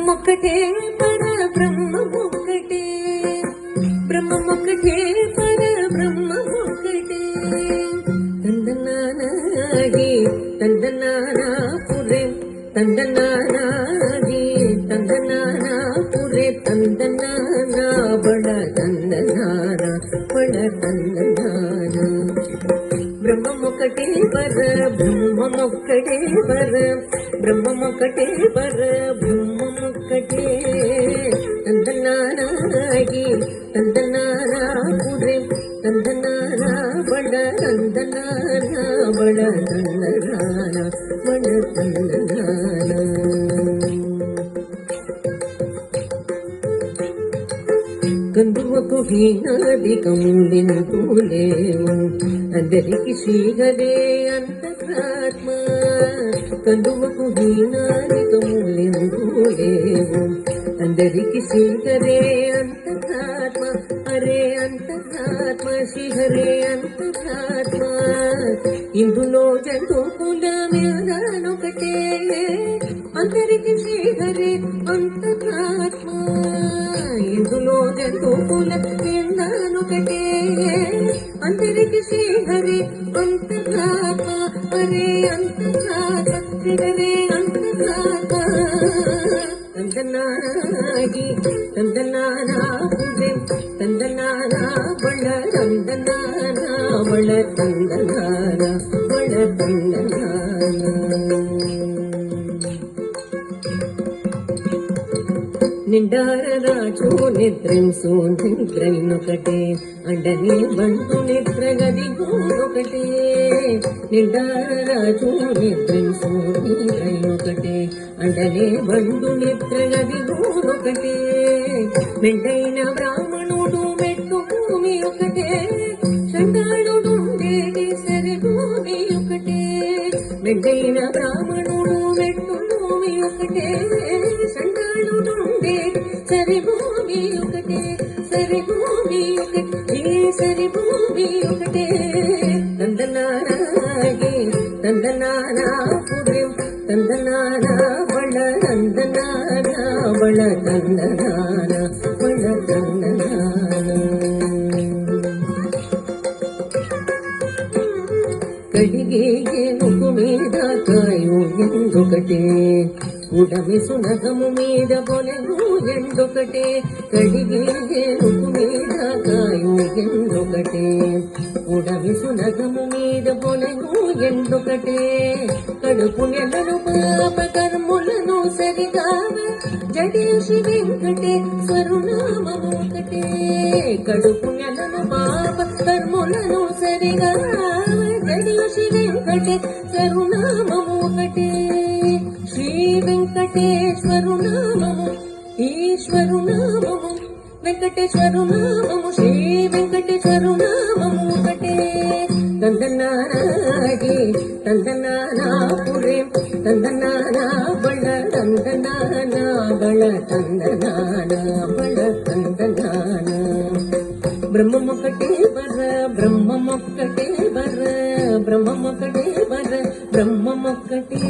బ్రహ్మమొక్కటే పర బ్రహ్మమొక్కటే, బ్రహ్మమొక్కటే పర బ్రహ్మమొక్కటే. తందనానాగి తందనానా పురే తందనానాగి తందనానా పురే తందనానా బడ తందనానా బడ తందనానా. బ్రహ్మమొక్కటే పర బ్రహ్మమొక్కటే పర బ్రహ్మమొక్కటే పర బ్రహ్మమొక్కటే. తందనానాగి తందనానా పురే తందనానా బడ తందనానా బడ తందనానా బడ తందనానా. కందువకు హీనాదికములెందు లేవు, అందరికి శ్రీహరే అంతరాత్మ. కందువకు హీనాదికములెందు లేవు, అందరికి శ్రీహరే అంతరాత్మ. హరే అంతరాత్మ శ్రీహరే అంతరాత్మ. ఇందులో జంతుకుల మ్యానొకటే, అందరికి శ్రీహరే అంతరాత్మ. ఇందులో జంతుకుల మ్యానొకటే, అందరికి శ్రీహరే అంతరాత్మ. హరే అంతరాత్మ శ్రీహరే అంతరాత్మ. తందనాగి తందనానా పురే తందనానా బళ తందనానా బళ తందనానా బళ తందనానా. నిండార రాజు నిద్రింసు నిద్రైనొకటే, అండని బంటు నిద్రగదిగోనొకటే. నిండార రాజు నిద్రింసు నిద్రైనొకటే, అండని బంటు నిద్రగదిగోనొకటే. మెండైన బ్రాహ్మణుడు మెట్టు భూమి ఒకటే, చండాళుడుండేది సరి భూమి ఒకటే. మెండైన బ్రాహ్మణుడు మెట్టు భూమి ఒకటే, చండాళుడుండేది సరి భూమి ఒకటే. సరి భూమి ఒకటే సరి భూమి ఒకటే. తందనానాగి తందనానా పురే తందనానా బళ తందనానా బళ తందనానా బళ తందనానా. కడిగే ఏనుగు మీద కాయు ఎందొకటే, ఉడమి సునగము మీద బొలెను ఎండొకటే. కడిగే ఏనుగు మీద కాయు ఎందొకటే, ఉడమి సునగము మీద బొలెను ఎండొకటే. కడుపు నెలను పాప కర్ములను సరిగావ జడేసి వెంకటేశ్వరునామము ఒకటే. కడుపు నెలను పాప కర్ములను సరిగావ జడేసి వెంకటేశ్వరునామము ఒకటే. శ్రీ వెంకటేశ్వరునామము ఈశ్వరునామము వెంకటేశ్వరునామము శ్రీ వెంకటేశ్వరునామము ఒకటే. తందనాగి తందనానా పురే తందనానా బళ తందనానా బళ తందనానా బళ తందనానా. బ్రహ్మమొక్కటే బర బ్రహ్మమొక్కటే బర బ్రహ్మమొక్కటే బర బ్రహ్మమొక్కటే.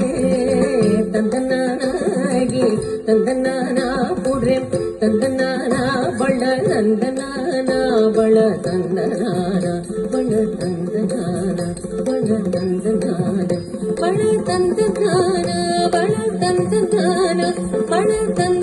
తందనాగి తందనానా పురే తందనానా బళ తందనానా బళ తందనానా బళ తందనానా బళ తందనానా బళ తందనానా బళ తందనానా బళ తందనానా.